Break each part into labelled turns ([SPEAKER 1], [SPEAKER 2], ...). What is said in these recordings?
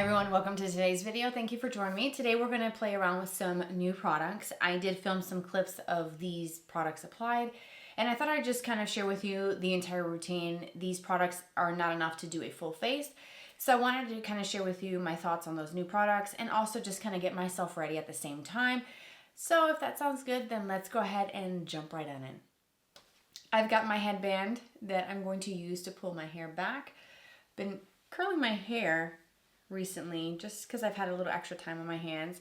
[SPEAKER 1] Hi everyone, welcome to today's video. Thank you for joining me. Today we're going to play around with some new products. I did film some clips of these products applied, and I thought I'd just kind of share with you the entire routine. These products are not enough to do a full face, so I wanted to kind of share with you my thoughts on those new products and also just kind of get myself ready at the same time. So if that sounds good, then let's go ahead and jump right on in. I've got my headband that I'm going to use to pull my hair back. Been curling my hair recently just because I've had a little extra time on my hands,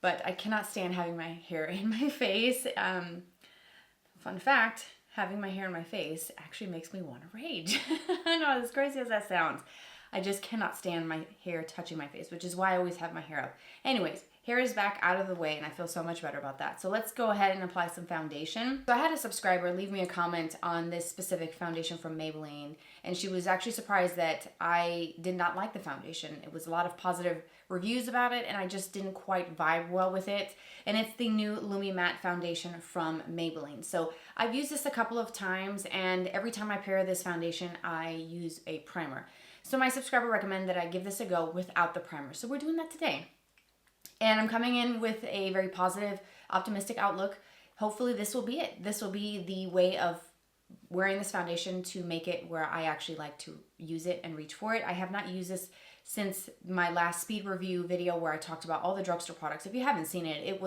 [SPEAKER 1] but I cannot stand having my hair in my face. Fun fact, having my hair in my face actually makes me want to rage. I know, as crazy as that sounds. I just cannot stand my hair touching my face, which is why I always have my hair up. Anyways, hair is back out of the way and I feel so much better about that. So let's go ahead and apply some foundation. So I had a subscriber leave me a comment on this specific foundation from Maybelline, and she was actually surprised that I did not like the foundation. It was a lot of positive reviews about it and I just didn't quite vibe well with it. And it's the new Lumi Matte Foundation from Maybelline. So I've used this a couple of times, and every time I pair this foundation, I use a primer. So my subscriber recommended that I give this a go without the primer. So we're doing that today. And I'm coming in with a very positive, optimistic outlook. Hopefully this will be it. This will be the way of wearing this foundation to make it where I actually like to use it and reach for it. I have not used this since my last speed review video where I talked about all the drugstore products. If you haven't seen it,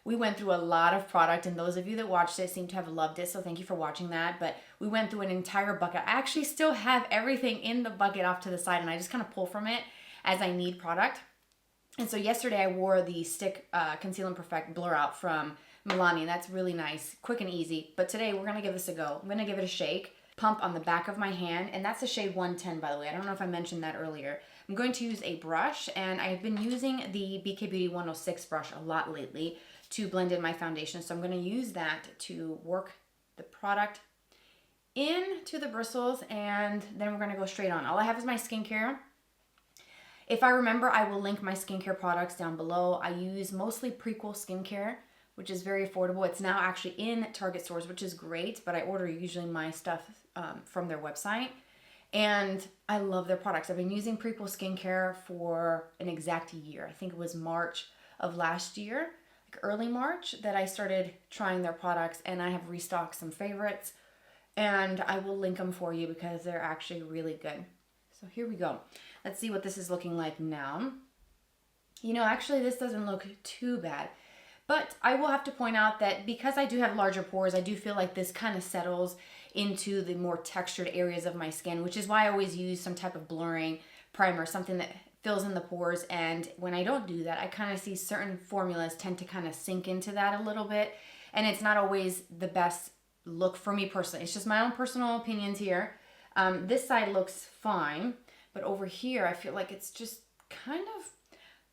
[SPEAKER 1] we went through a lot of product, and those of you that watched it seem to have loved it, so thank you for watching that. But we went through an entire bucket. I actually still have everything in the bucket off to the side, and I just kind of pull from it as I need product. And so yesterday I wore the Stick Conceal and Perfect Blur Out from Milani, and that's really nice, quick and easy. But today we're gonna give this a go. I'm gonna give it a shake, pump on the back of my hand, and that's the shade 110, by the way. I don't know if I mentioned that earlier. I'm going to use a brush, and I've been using the BK Beauty 106 brush a lot lately to blend in my foundation. So I'm gonna use that to work the product into the bristles, and then we're gonna go straight on. All I have is my skincare. If I remember, I will link my skincare products down below. I use mostly Prequel skincare, which is very affordable. It's now actually in Target stores, which is great, but I order usually my stuff from their website. And I love their products. I've been using Prequel skincare for an exact year. I think it was March of last year, like early March, that I started trying their products, and I have restocked some favorites, and I will link them for you because they're actually really good. So here we go. Let's see what this is looking like now. You know, actually this doesn't look too bad, but I will have to point out that because I do have larger pores, I do feel like this kind of settles into the more textured areas of my skin, which is why I always use some type of blurring primer, something that fills in the pores. And when I don't do that, I kind of see certain formulas tend to kind of sink into that a little bit, and it's not always the best look for me personally. It's just my own personal opinions here. This side looks fine, but over here I feel like it's just kind of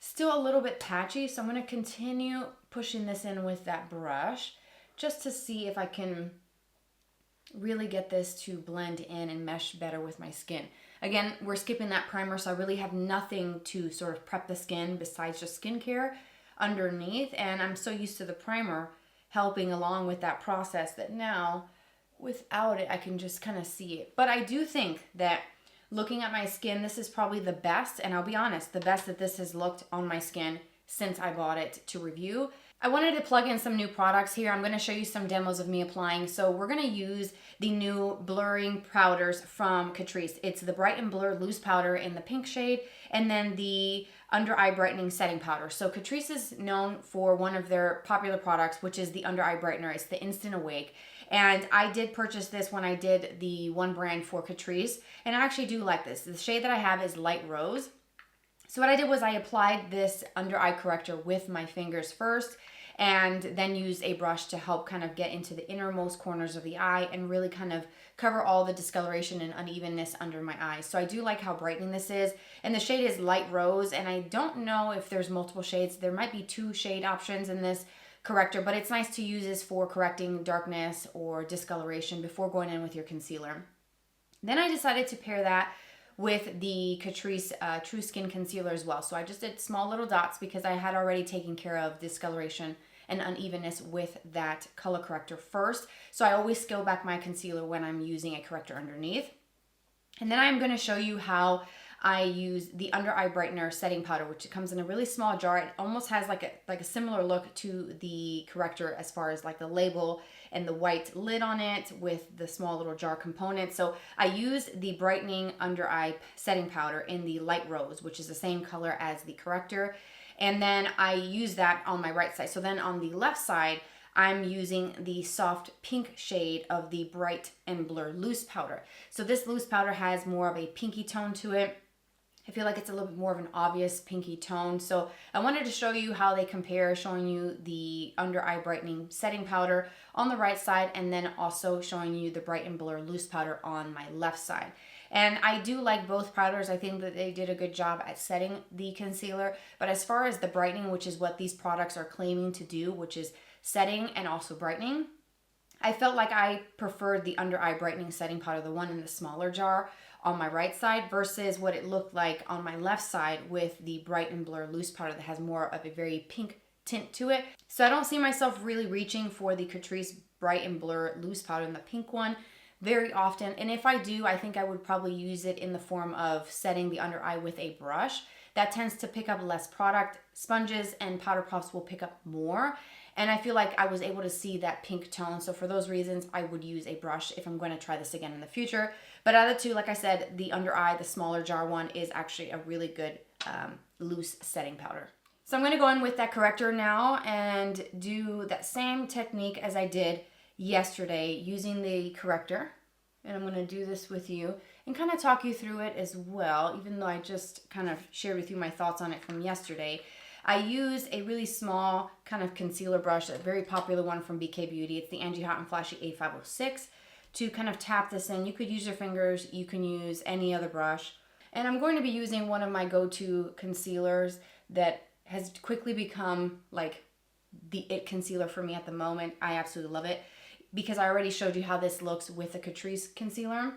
[SPEAKER 1] still a little bit patchy. So I'm going to continue pushing this in with that brush just to see if I can really get this to blend in and mesh better with my skin. Again, we're skipping that primer, so I really have nothing to sort of prep the skin besides just skincare underneath. And I'm so used to the primer helping along with that process that now without it I can just kind of see it. But I do think that looking at my skin, this is probably the best, and I'll be honest, the best that this has looked on my skin since I bought it to review. I wanted to plug in some new products here. I'm going to show you some demos of me applying. So we're going to use the new blurring powders from Catrice. It's the Bright and Blur Loose Powder in the pink shade, and then the Under Eye Brightening Setting Powder. So Catrice is known for one of their popular products, which is the Under Eye Brightener. It's the Instant Awake. And I did purchase this when I did the one brand for Catrice, and I actually do like this. The shade that I have is Light Rose. So what I did was I applied this under eye corrector with my fingers first, and then used a brush to help kind of get into the innermost corners of the eye and really kind of cover all the discoloration and unevenness under my eyes. So I do like how brightening this is, and the shade is Light Rose, and I don't know if there's multiple shades. There might be 2 shade options in this corrector, but it's nice to use this for correcting darkness or discoloration before going in with your concealer. Then I decided to pair that with the Catrice True Skin Concealer as well. So I just did small little dots because I had already taken care of discoloration and unevenness with that color corrector first. So I always scale back my concealer when I'm using a corrector underneath. And then I'm going to show you how I use the Under Eye Brightener setting powder, which comes in a really small jar. It almost has like a similar look to the corrector as far as like the label and the white lid on it with the small little jar component. So I use the Brightening Under Eye setting powder in the light rose, which is the same color as the corrector. And then I use that on my right side. So then on the left side, I'm using the soft pink shade of the Bright and Blur loose powder. So this loose powder has more of a pinky tone to it. I feel like it's a little bit more of an obvious pinky tone. So I wanted to show you how they compare, showing you the Under Eye Brightening setting powder on the right side, and then also showing you the Bright and Blur loose powder on my left side. And I do like both powders. I think that they did a good job at setting the concealer. But as far as the brightening, which is what these products are claiming to do, which is setting and also brightening, I felt like I preferred the Under Eye Brightening setting powder, the one in the smaller jar on my right side, versus what it looked like on my left side with the Bright and Blur loose powder that has more of a very pink tint to it. So I don't see myself really reaching for the Catrice Bright and Blur loose powder in the pink one very often. And if I do, I think I would probably use it in the form of setting the under eye with a brush. That tends to pick up less product. Sponges and powder puffs will pick up more. And I feel like I was able to see that pink tone. So for those reasons, I would use a brush if I'm going to try this again in the future. But out of the two, like I said, the under eye, the smaller jar one, is actually a really good loose setting powder. So I'm going to go in with that corrector now and do that same technique as I did yesterday using the corrector. And I'm going to do this with you and kind of talk you through it as well, even though I just kind of shared with you my thoughts on it from yesterday. I use a really small kind of concealer brush, a very popular one from BK Beauty. It's the Angie Hot and Flashy A506, to kind of tap this in. You could use your fingers, you can use any other brush. And I'm going to be using one of my go-to concealers that has quickly become like the it concealer for me at the moment. I absolutely love it because I already showed you how this looks with the Catrice concealer.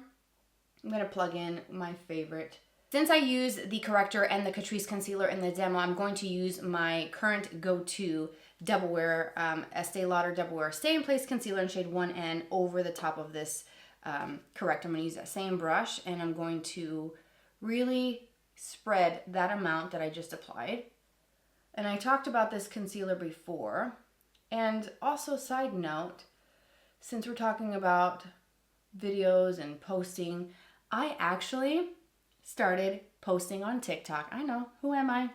[SPEAKER 1] I'm going to plug in my favorite. Since I use the corrector and the Catrice concealer in the demo, I'm going to use my current go-to Double Wear, Estée Lauder Double Wear Stay in Place Concealer in shade 1N over the top of this corrector. I'm going to use that same brush and I'm going to really spread that amount that I just applied. And I talked about this concealer before. And also, side note, since we're talking about videos and posting, I actually started posting on TikTok. I know, who am I?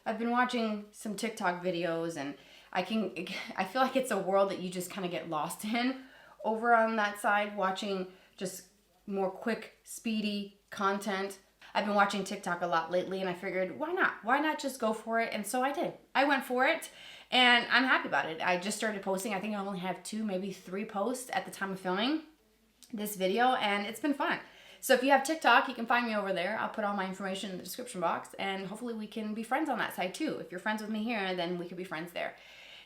[SPEAKER 1] I've been watching some TikTok videos and I feel like it's a world that you just kind of get lost in over on that side, watching just more quick, speedy content. I've been watching TikTok a lot lately and I figured, why not? Why not just go for it? And so I did. I went for it and I'm happy about it. I just started posting. I think I only have 2, maybe 3 posts at the time of filming this video, and it's been fun. So if you have TikTok, you can find me over there. I'll put all my information in the description box and hopefully we can be friends on that side too. If you're friends with me here, then we could be friends there.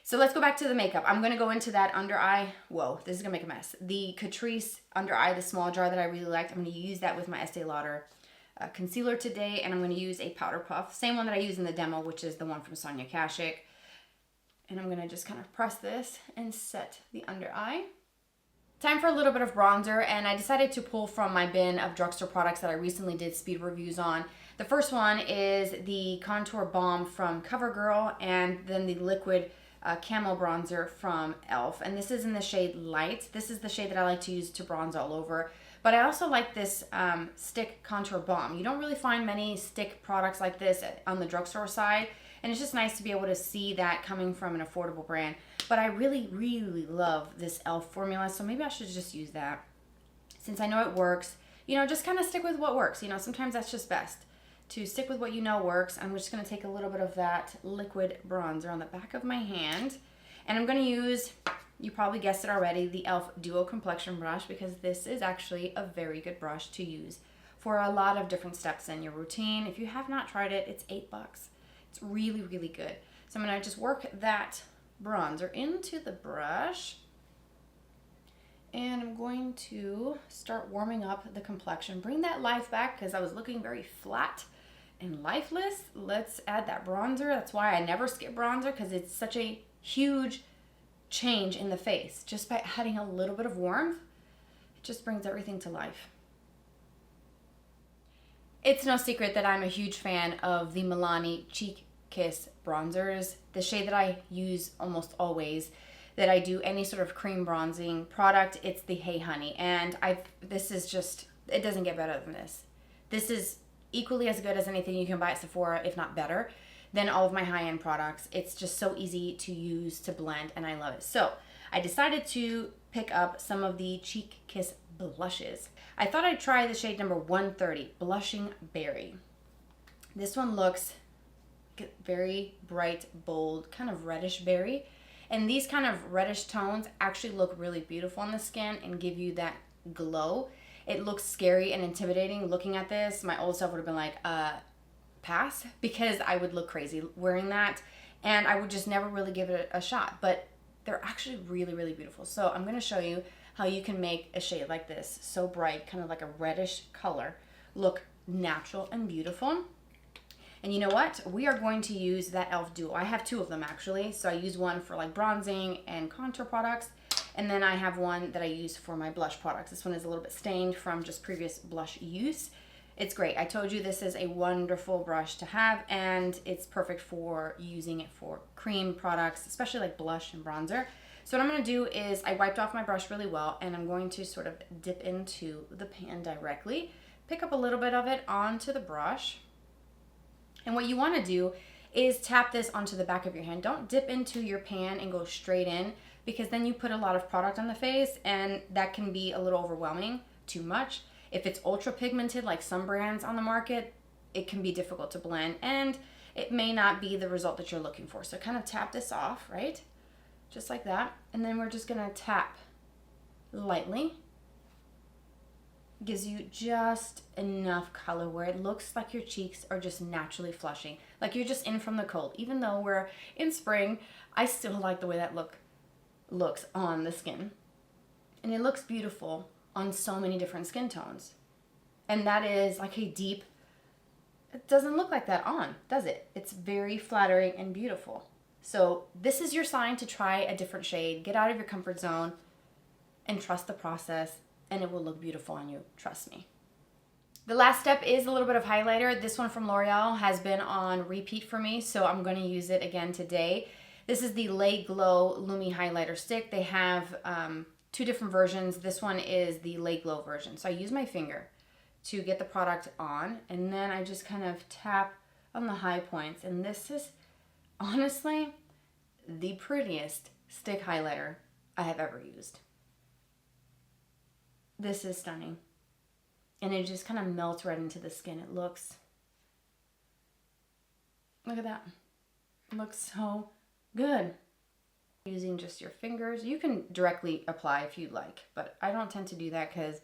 [SPEAKER 1] So let's go back to the makeup. I'm going to go into that under eye. Whoa, this is going to make a mess. The Catrice under eye, the small jar that I really liked. I'm going to use that with my Estée Lauder concealer today, and I'm going to use a powder puff. Same one that I use in the demo, which is the one from Sonia Kashuk. And I'm going to just kind of press this and set the under eye. Time for a little bit of bronzer, and I decided to pull from my bin of drugstore products that I recently did speed reviews on. The first one is the Contour Balm from CoverGirl, and then the liquid Camo Bronzer from e.l.f. And this is in the shade Light. This is the shade that I like to use to bronze all over. But I also like this stick contour balm. You don't really find many stick products like this on the drugstore side. And it's just nice to be able to see that coming from an affordable brand. But I really, really love this e.l.f. formula. So maybe I should just use that. Since I know it works, you know, just kind of stick with what works. You know, sometimes that's just best to stick with what you know works. I'm just going to take a little bit of that liquid bronzer on the back of my hand. And I'm going to use, you probably guessed it already, the e.l.f. Duo Complexion Brush, because this is actually a very good brush to use for a lot of different steps in your routine. If you have not tried it, it's $8. It's really, really good. So I'm going to just work that bronzer into the brush. And I'm going to start warming up the complexion. Bring that life back because I was looking very flat and lifeless. Let's add that bronzer. That's why I never skip bronzer, because it's such a huge change in the face. Just by adding a little bit of warmth, it just brings everything to life. It's no secret that I'm a huge fan of the Milani Cheek Kiss bronzers. The shade that I use almost always, that I do any sort of cream bronzing product, it's the Hey Honey. And this is just, it doesn't get better than this. This is equally as good as anything you can buy at Sephora, if not better, than all of my high-end products. It's just so easy to use, to blend, and I love it. So I decided to pick up some of the Cheek Kiss blushes. I thought I'd try the shade number 130, Blushing Berry. This one looks very bright, bold, kind of reddish berry. And these kind of reddish tones actually look really beautiful on the skin and give you that glow. It looks scary and intimidating looking at this. My old self would have been like, pass, because I would look crazy wearing that and I would just never really give it a shot. But they're actually really, really beautiful. So I'm going to show you how you can make a shade like this, so bright, kind of like a reddish color, look natural and beautiful. And you know what? We are going to use that e.l.f. duo. I have two of them actually. So I use one for like bronzing and contour products. And then I have one that I use for my blush products. This one is a little bit stained from just previous blush use. It's great. I told you this is a wonderful brush to have, and it's perfect for using it for cream products, especially like blush and bronzer. So what I'm going to do is I wiped off my brush really well, and I'm going to sort of dip into the pan directly, pick up a little bit of it onto the brush. And what you want to do is tap this onto the back of your hand. Don't dip into your pan and go straight in, because then you put a lot of product on the face and that can be a little overwhelming, too much. If it's ultra pigmented like some brands on the market, it can be difficult to blend and it may not be the result that you're looking for. So kind of tap this off, right? Just like that. And then we're just gonna tap lightly. Gives you just enough color where it looks like your cheeks are just naturally flushing, like you're just in from the cold. Even though we're in spring, I still like the way that looks on the skin. And it looks beautiful on so many different skin tones. And that is like a deep, it doesn't look like that on, does it? It's very flattering and beautiful. So this is your sign to try a different shade, get out of your comfort zone and trust the process, and it will look beautiful on you, trust me. The last step is a little bit of highlighter. This one from L'Oreal has been on repeat for me, so I'm gonna use it again today. This is the Lay Glow Lumi Highlighter Stick. They have two different versions. This one is the Lay Glow version. So I use my finger to get the product on, and then I just kind of tap on the high points. And this is honestly the prettiest stick highlighter I have ever used. This is stunning. And it just kind of melts right into the skin. It looks, look at that. It looks so good. Using just your fingers. You can directly apply if you'd like, but I don't tend to do that because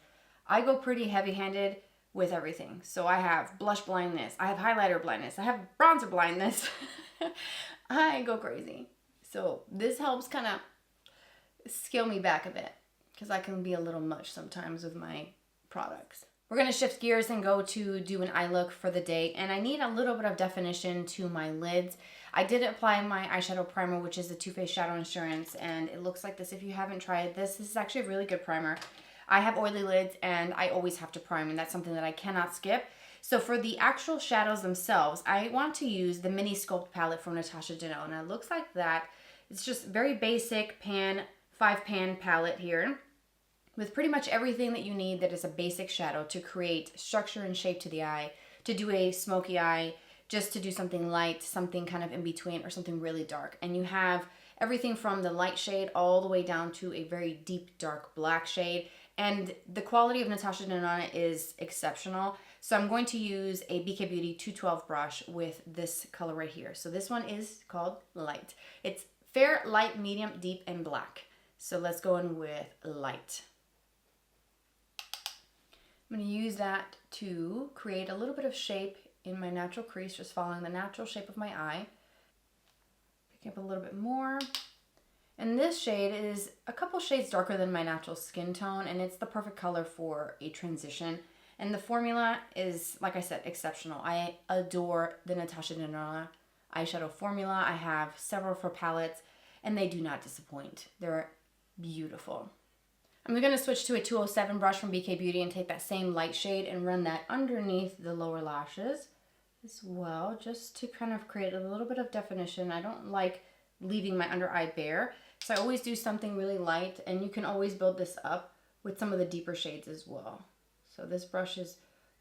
[SPEAKER 1] I go pretty heavy-handed with everything. So I have blush blindness, I have highlighter blindness, I have bronzer blindness. I go crazy. So this helps kind of scale me back a bit because I can be a little much sometimes with my products. We're going to shift gears and go to do an eye look for the day, and I need a little bit of definition to my lids. I did apply my eyeshadow primer, which is the Too Faced Shadow Insurance, and it looks like this. If you haven't tried this, this is actually a really good primer. I have oily lids, and I always have to prime, and that's something that I cannot skip. So for the actual shadows themselves, I want to use the Mini Sculpt palette from Natasha Denona, and it looks like that. It's just very basic pan, 5-pan palette here, with pretty much everything that you need that is a basic shadow to create structure and shape to the eye, to do a smoky eye, just to do something light, something kind of in between, or something really dark. And you have everything from the light shade all the way down to a very deep, dark black shade. And the quality of Natasha Denona is exceptional. So I'm going to use a BK Beauty 212 brush with this color right here. So this one is called Light. It's fair, light, medium, deep, and black. So let's go in with Light. I'm going to use that to create a little bit of shape in my natural crease, just following the natural shape of my eye. Pick up a little bit more. And this shade is a couple shades darker than my natural skin tone, and it's the perfect color for a transition. And the formula is, like I said, exceptional. I adore the Natasha Denona eyeshadow formula. I have several for palettes, and they do not disappoint. They're beautiful. I'm going to switch to a 207 brush from BK Beauty and take that same light shade and run that underneath the lower lashes as well, just to kind of create a little bit of definition. I don't like leaving my under eye bare, so I always do something really light, and you can always build this up with some of the deeper shades as well. So this brush is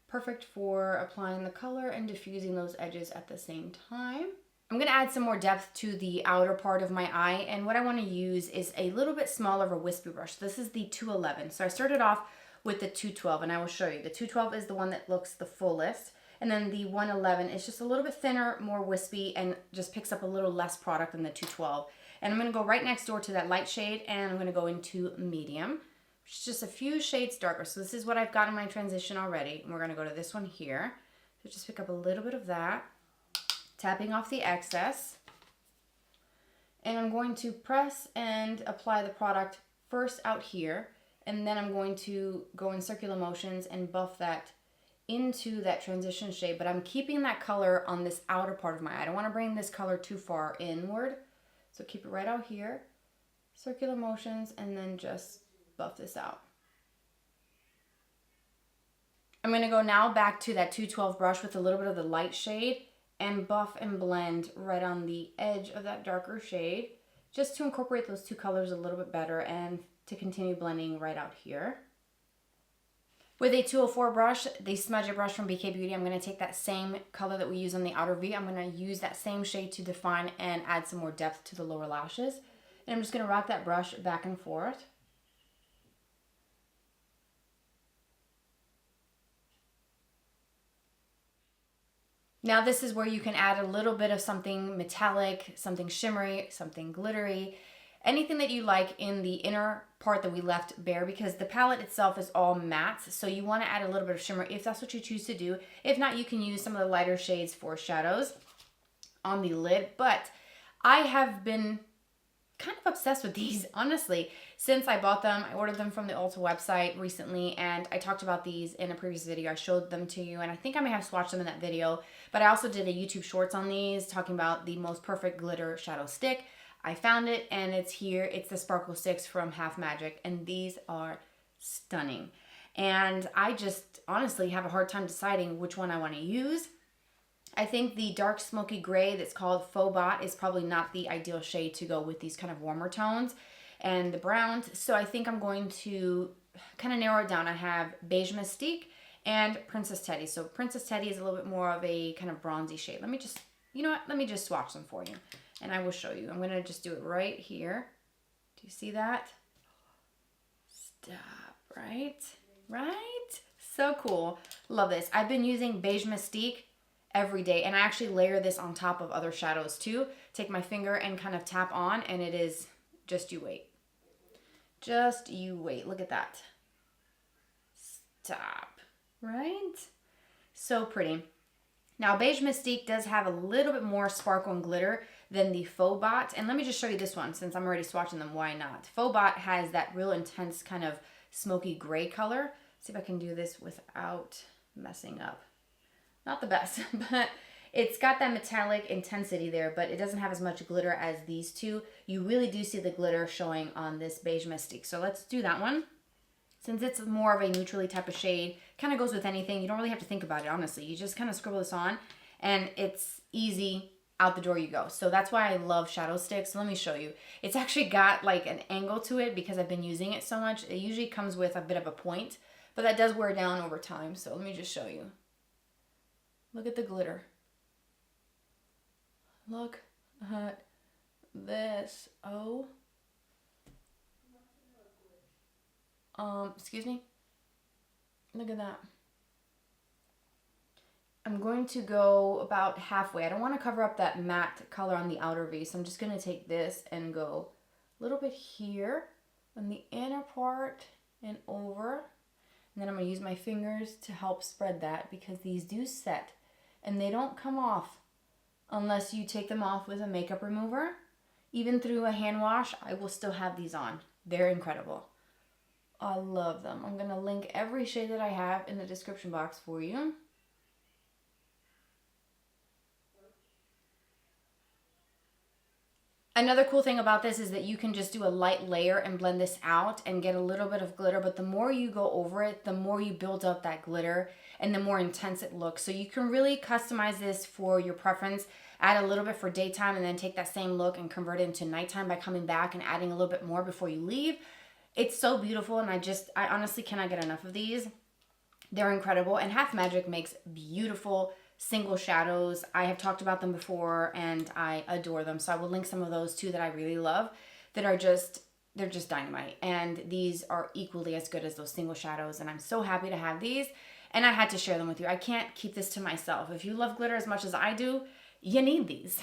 [SPEAKER 1] perfect for applying the color and diffusing those edges at the same time. I'm going to add some more depth to the outer part of my eye, and what I want to use is a little bit smaller of a wispy brush. This is the 211. So I started off with the 212, and I will show you. The 212 is the one that looks the fullest, and then the 111 is just a little bit thinner, more wispy, and just picks up a little less product than the 212. And I'm going to go right next door to that light shade, and I'm going to go into medium, which is just a few shades darker. So this is what I've got in my transition already, and we're going to go to this one here. So just pick up a little bit of that, tapping off the excess, and I'm going to press and apply the product first out here, and then I'm going to go in circular motions and buff that into that transition shade, but I'm keeping that color on this outer part of my eye. I don't want to bring this color too far inward, so keep it right out here, circular motions, and then just buff this out. I'm going to go now back to that 212 brush with a little bit of the light shade and buff and blend right on the edge of that darker shade, just to incorporate those two colors a little bit better and to continue blending right out here. With a 204 brush, the smudger brush from BK Beauty, I'm going to take that same color that we use on the outer V. I'm going to use that same shade to define and add some more depth to the lower lashes. And I'm just going to rock that brush back and forth. Now this is where you can add a little bit of something metallic, something shimmery, something glittery, anything that you like in the inner part that we left bare, because the palette itself is all mattes, so you want to add a little bit of shimmer if that's what you choose to do. If not, you can use some of the lighter shades for shadows on the lid, but I have been kind of obsessed with these, honestly, since I bought them. I ordered them from the Ulta website recently, and I talked about these in a previous video. I showed them to you, and I think I may have swatched them in that video, but I also did a YouTube shorts on these talking about the most perfect glitter shadow stick. I found it, and it's here. It's the Sparklestix from Half Magic, and these are stunning. And I just honestly have a hard time deciding which one I want to use. I think the dark smoky gray that's called Fauxbot is probably not the ideal shade to go with these kind of warmer tones and the browns. So I think I'm going to kind of narrow it down. I have Beige Mystique and Princess Teddy. So Princess Teddy is a little bit more of a kind of bronzy shade. Let me just, you know what? Let me just swatch them for you, and I will show you. I'm going to just do it right here. Do you see that? Stop, right? Right? So cool. Love this. I've been using Beige Mystique every day, and I actually layer this on top of other shadows too. Take my finger and kind of tap on, and it is just you wait. Just you wait. Look at that. Stop. Right? So pretty. Now, Beige Mystique does have a little bit more sparkle and glitter than the Fauxbot, and let me just show you this one since I'm already swatching them. Why not? Fauxbot has that real intense kind of smoky gray color. See if I can do this without messing up. Not the best, but it's got that metallic intensity there, but it doesn't have as much glitter as these two. You really do see the glitter showing on this Beige Mystique. So let's do that one. Since it's more of a neutrally type of shade, kind of goes with anything. You don't really have to think about it, honestly. You just kind of scribble this on, and it's easy. Out the door you go. So that's why I love shadow sticks. So let me show you. It's actually got like an angle to it because I've been using it so much. It usually comes with a bit of a point, but that does wear down over time. So let me just show you. Look at the glitter. Look at this. Oh. Excuse me. Look at that. I'm going to go about halfway. I don't want to cover up that matte color on the outer V, so I'm just going to take this and go a little bit here on the inner part and over. And then I'm going to use my fingers to help spread that because these do set and they don't come off unless you take them off with a makeup remover. Even through a hand wash, I will still have these on. They're incredible. I love them. I'm going to link every shade that I have in the description box for you. Another cool thing about this is that you can just do a light layer and blend this out and get a little bit of glitter, but the more you go over it, the more you build up that glitter and the more intense it looks. So you can really customize this for your preference, add a little bit for daytime and then take that same look and convert it into nighttime by coming back and adding a little bit more before you leave. It's so beautiful, and I honestly cannot get enough of these. They're incredible, and Half Magic makes beautiful single shadows. I have talked about them before and I adore them. So I will link some of those too that I really love that are they're just dynamite. And these are equally as good as those single shadows. And I'm so happy to have these. And I had to share them with you. I can't keep this to myself. If you love glitter as much as I do, you need these.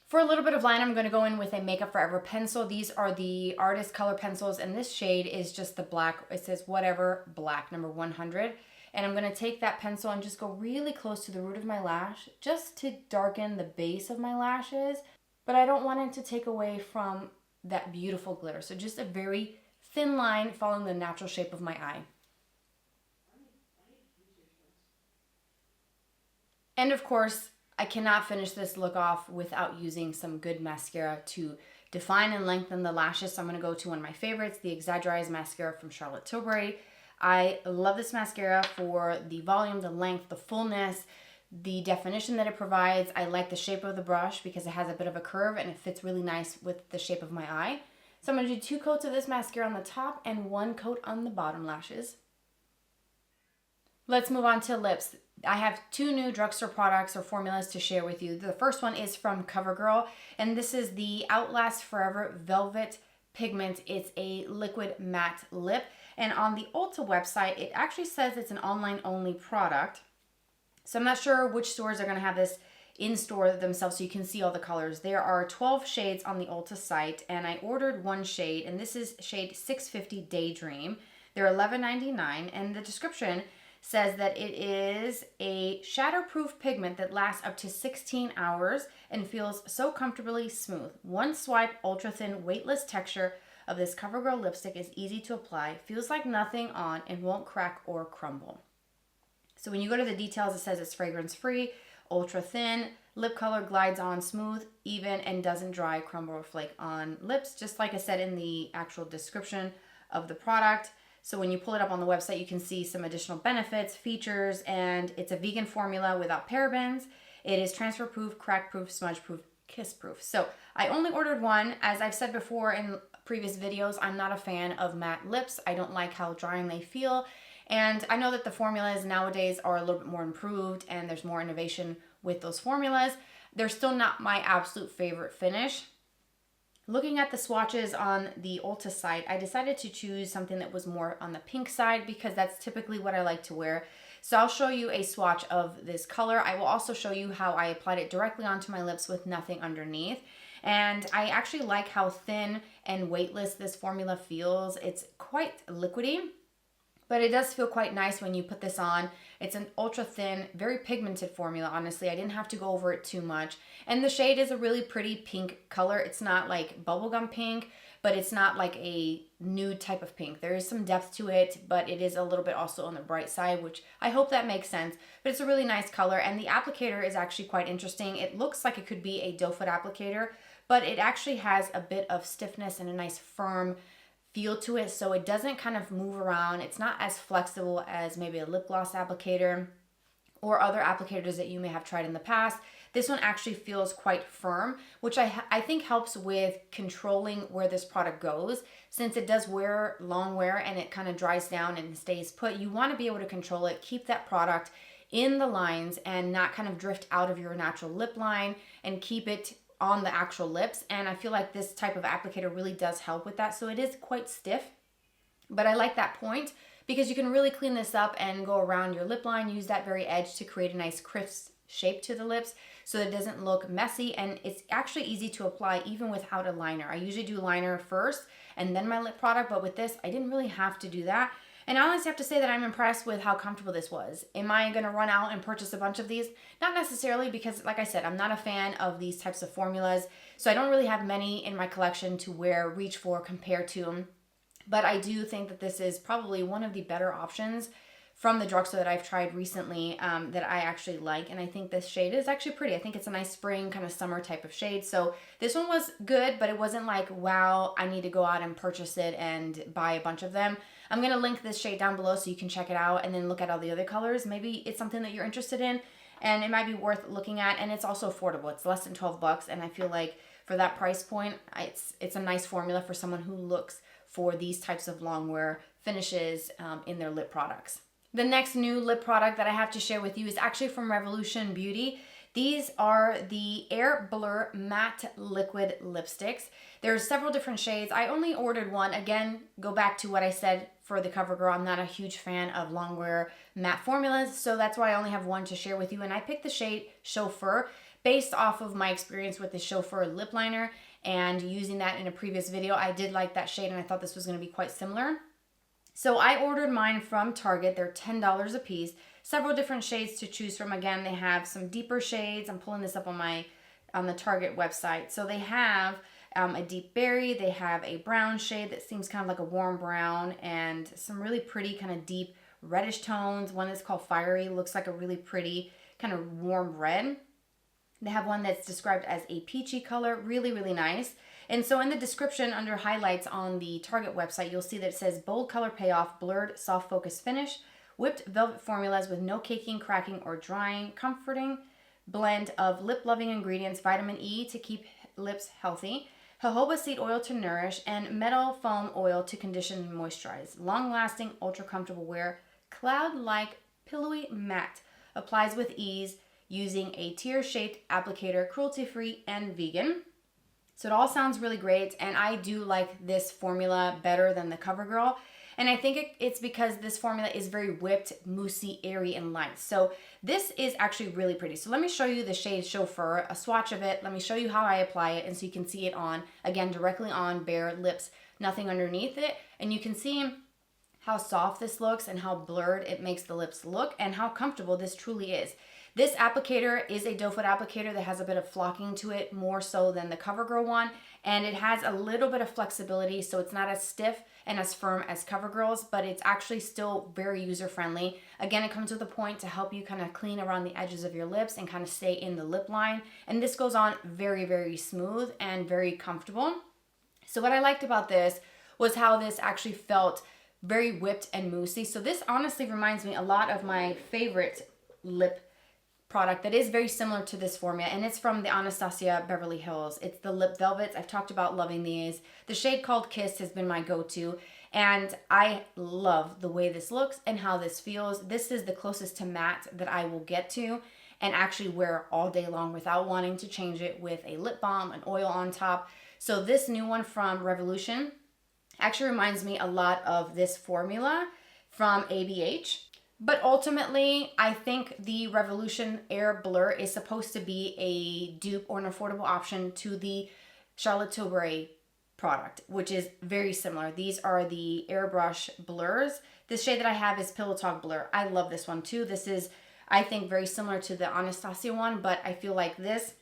[SPEAKER 1] For a little bit of line, I'm going to go in with a Makeup Forever pencil. These are the Artist Color pencils, and this shade is just the black. It says Whatever Black, number 100. And I'm going to take that pencil and just go really close to the root of my lash just to darken the base of my lashes. But I don't want it to take away from that beautiful glitter. So just a very thin line following the natural shape of my eye. And of course, I cannot finish this look off without using some good mascara to define and lengthen the lashes. So I'm going to go to one of my favorites, the Exagger mascara from Charlotte Tilbury. I love this mascara for the volume, the length, the fullness, the definition that it provides. I like the shape of the brush because it has a bit of a curve and it fits really nice with the shape of my eye. So I'm going to do 2 coats of this mascara on the top and 1 coat on the bottom lashes. Let's move on to lips. I have 2 new drugstore products or formulas to share with you. The first one is from CoverGirl, and this is the Outlast Forever Velvet Pigment. It's a liquid matte lip. And on the Ulta website, it actually says it's an online-only product. So I'm not sure which stores are going to have this in store themselves so you can see all the colors. There are 12 shades on the Ulta site, and I ordered 1 shade, and this is shade 650 Daydream. They're $11.99, and the description says that it is a shatterproof pigment that lasts up to 16 hours and feels so comfortably smooth. One swipe, ultra-thin, weightless texture of this CoverGirl lipstick is easy to apply, feels like nothing on, and won't crack or crumble. So when you go to the details, it says it's fragrance-free, ultra-thin, lip color glides on smooth, even, and doesn't dry, crumble, or flake on lips, just like I said in the actual description of the product. So when you pull it up on the website, you can see some additional benefits, features, and it's a vegan formula without parabens. It is transfer-proof, crack-proof, smudge-proof, kiss-proof. So I only ordered 1. As I've said before in previous videos, I'm not a fan of matte lips. I don't like how drying they feel. And I know that the formulas nowadays are a little bit more improved and there's more innovation with those formulas. They're still not my absolute favorite finish. Looking at the swatches on the Ulta site, I decided to choose something that was more on the pink side because that's typically what I like to wear. So I'll show you a swatch of this color. I will also show you how I applied it directly onto my lips with nothing underneath. And I actually like how thin and weightless this formula feels. It's quite liquidy, but it does feel quite nice when you put this on. It's an ultra thin, very pigmented formula, honestly. I didn't have to go over it too much. And the shade is a really pretty pink color. It's not like bubblegum pink, but it's not like a nude type of pink. There is some depth to it, but it is a little bit also on the bright side, which I hope that makes sense. But it's a really nice color, and the applicator is actually quite interesting. It looks like it could be a doe foot applicator, but it actually has a bit of stiffness and a nice firm feel to it, so it doesn't kind of move around. It's not as flexible as maybe a lip gloss applicator or other applicators that you may have tried in the past. This one actually feels quite firm, which I think helps with controlling where this product goes. Since it does wear long wear and it kind of dries down and stays put, you want to be able to control it, keep that product in the lines and not kind of drift out of your natural lip line, and keep it on the actual lips. And I feel like this type of applicator really does help with that. So it is quite stiff, but I like that point because you can really clean this up and go around your lip line, use that very edge to create a nice crisp shape to the lips so that it doesn't look messy, and it's actually easy to apply even without a liner. I usually do liner first and then my lip product, but with this I didn't really have to do that. And I honestly have to say that I'm impressed with how comfortable this was. Am I going to run out and purchase a bunch of these? Not necessarily, because like I said, I'm not a fan of these types of formulas, so I don't really have many in my collection to reach for, compare to them. But I do think that this is probably one of the better options from the drugstore that I've tried recently that I actually like. And I think this shade is actually pretty. I think it's a nice spring kind of summer type of shade. So this one was good, but it wasn't like, wow, I need to go out and purchase it and buy a bunch of them. I'm going to link this shade down below so you can check it out and then look at all the other colors. Maybe it's something that you're interested in and it might be worth looking at. And it's also affordable. It's less than 12 bucks. And I feel like for that price point, it's a nice formula for someone who looks for these types of long wear finishes in their lip products. The next new lip product that I have to share with you is actually from Revolution Beauty. These are the Air Blur Matte Liquid Lipsticks. There's several different shades. I only ordered one. Again, go back to what I said for the CoverGirl. I'm not a huge fan of long wear matte formulas, so that's why I only have one to share with you. And I picked the shade Chauffeur based off of my experience with the Chauffeur lip liner and using that in a previous video. I did like that shade and I thought this was going to be quite similar. So I ordered mine from Target. They're $10 a piece. Several different shades to choose from. Again, they have some deeper shades. I'm pulling this up on the Target website. So they have a deep berry. They have a brown shade that seems kind of like a warm brown and some really pretty kind of deep reddish tones. One is called Fiery. Looks like a really pretty kind of warm red. They have one that's described as a peachy color. Really, really nice. And so in the description under highlights on the Target website, you'll see that it says bold color payoff, blurred soft focus finish, whipped velvet formulas with no caking, cracking, or drying, comforting blend of lip-loving ingredients, vitamin E to keep lips healthy, jojoba seed oil to nourish, and metal foam oil to condition and moisturize. Long-lasting, ultra-comfortable wear, cloud-like, pillowy matte, applies with ease using a tear-shaped applicator, cruelty-free and vegan. So it all sounds really great, and I do like this formula better than the CoverGirl. And I think it's because this formula is very whipped, moussey, airy, and light. So this is actually really pretty. So let me show you the shade Chauffeur, a swatch of it. Let me show you how I apply it, and so you can see it on, again, directly on bare lips, nothing underneath it. And you can see how soft this looks and how blurred it makes the lips look and how comfortable this truly is. This applicator is a doe foot applicator that has a bit of flocking to it, more so than the CoverGirl one, and it has a little bit of flexibility, so it's not as stiff and as firm as CoverGirl's, but it's actually still very user-friendly. Again, it comes with a point to help you kind of clean around the edges of your lips and kind of stay in the lip line, and this goes on very, very smooth and very comfortable. So what I liked about this was how this actually felt very whipped and moussey. So this honestly reminds me a lot of my favorite lip product that is very similar to this formula, and it's from the Anastasia Beverly Hills. It's the Lip Velvets. I've talked about loving these. The shade called Kiss has been my go-to, and I love the way this looks and how this feels. This is the closest to matte that I will get to and actually wear all day long without wanting to change it with a lip balm, an oil on top. So this new one from Revolution actually reminds me a lot of this formula from ABH. But ultimately, I think the Revolution Air Blur is supposed to be a dupe or an affordable option to the Charlotte Tilbury product, which is very similar. These are the airbrush blurs. This shade that I have is Pillow Talk Blur. I love this one too. This is, I think, very similar to the Anastasia one, but I feel like this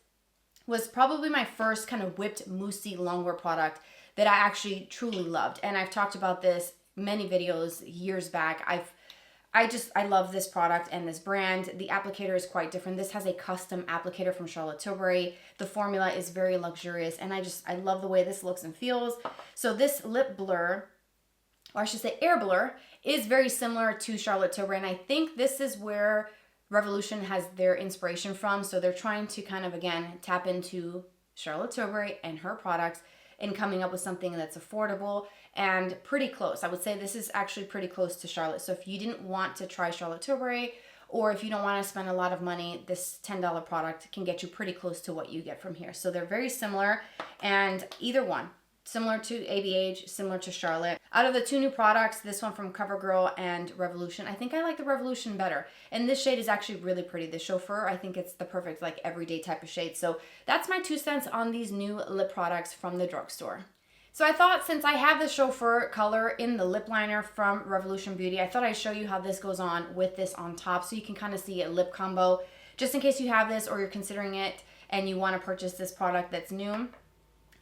[SPEAKER 1] was probably my first kind of whipped moussey longwear product that I actually truly loved. And I've talked about this many videos years back. I love this product and this brand. The applicator is quite different. This has a custom applicator from Charlotte Tilbury. The formula is very luxurious, and I love the way this looks and feels. So this lip blur, or I should say air blur, is very similar to Charlotte Tilbury, and I think this is where Revolution has their inspiration from. So they're trying to kind of, again, tap into Charlotte Tilbury and her products and coming up with something that's affordable and pretty close. I would say this is actually pretty close to Charlotte. So if you didn't want to try Charlotte Tilbury, or if you don't want to spend a lot of money, this $10 product can get you pretty close to what you get from here. So they're very similar, and either one, similar to ABH, similar to Charlotte. Out of the two new products, this one from CoverGirl and Revolution, I think I like the Revolution better. And this shade is actually really pretty. The Chauffeur, I think it's the perfect like everyday type of shade. So that's my 2 cents on these new lip products from the drugstore. So I thought, since I have the Chauffeur color in the lip liner from Revolution Beauty, I thought I'd show you how this goes on with this on top, so you can kind of see a lip combo, just in case you have this or you're considering it and you want to purchase this product that's new.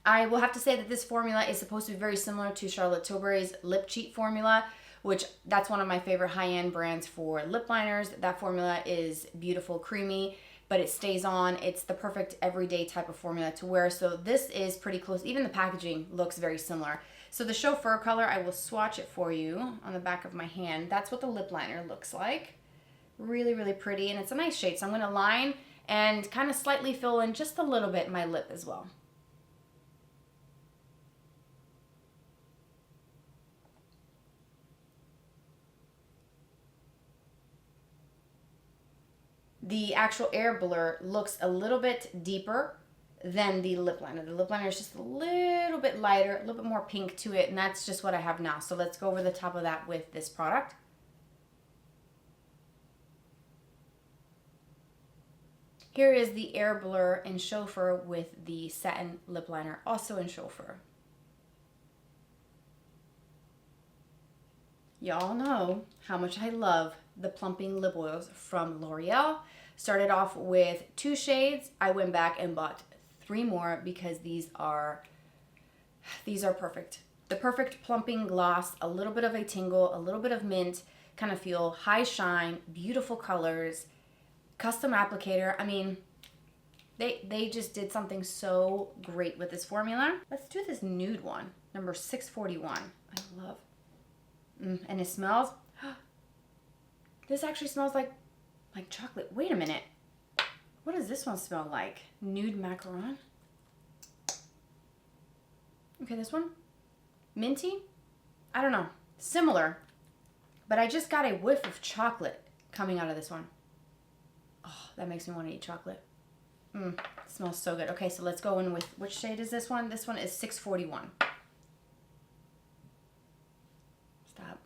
[SPEAKER 1] I will have to say that this formula is supposed to be very similar to Charlotte Tilbury's Lip Cheat formula, which that's one of my favorite high-end brands for lip liners. That formula is beautiful, creamy, but it stays on. It's the perfect everyday type of formula to wear. So this is pretty close. Even the packaging looks very similar. So the Chauffeur color, I will swatch it for you on the back of my hand. That's what the lip liner looks like. Really, really pretty, and it's a nice shade. So I'm gonna line and kind of slightly fill in just a little bit my lip as well. The actual air blur looks a little bit deeper than the lip liner. The lip liner is just a little bit lighter, a little bit more pink to it, and that's just what I have now. So let's go over the top of that with this product. Here is the air blur in Chauffeur with the satin lip liner, also in Chauffeur. Y'all know how much I love the plumping lip oils from L'Oreal. Started off with 2 shades. I went back and bought 3 more because these are perfect. The perfect plumping gloss, a little bit of a tingle, a little bit of mint kind of feel, high shine, beautiful colors, custom applicator. I mean, they just did something so great with this formula. Let's do this nude one, number 641. I love. And it smells. This actually smells like chocolate. Wait a minute. What does this one smell like? Nude macaron. Okay, this one. Minty. I don't know. Similar. But I just got a whiff of chocolate coming out of this one. Oh, that makes me want to eat chocolate. It smells so good. Okay, so let's go in with, which shade is this one? This one is 641. Stop.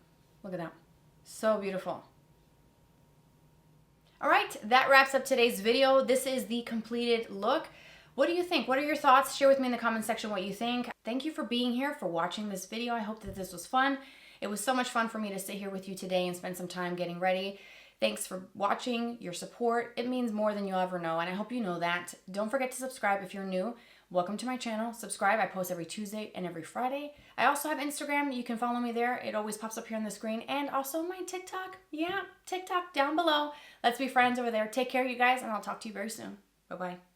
[SPEAKER 1] Look at that. So beautiful. All right, that wraps up today's video. This is the completed look. What do you think? What are your thoughts? Share with me in the comment section what you think. Thank you for being here, for watching this video. I hope that this was fun. It was so much fun for me to sit here with you today and spend some time getting ready. Thanks for watching, your support. It means more than you'll ever know, and I hope you know that. Don't forget to subscribe if you're new. Welcome to my channel. Subscribe. I post every Tuesday and every Friday. I also have Instagram. You can follow me there. It always pops up here on the screen. And also my TikTok. Yeah, TikTok down below. Let's be friends over there. Take care, you guys, and I'll talk to you very soon. Bye-bye.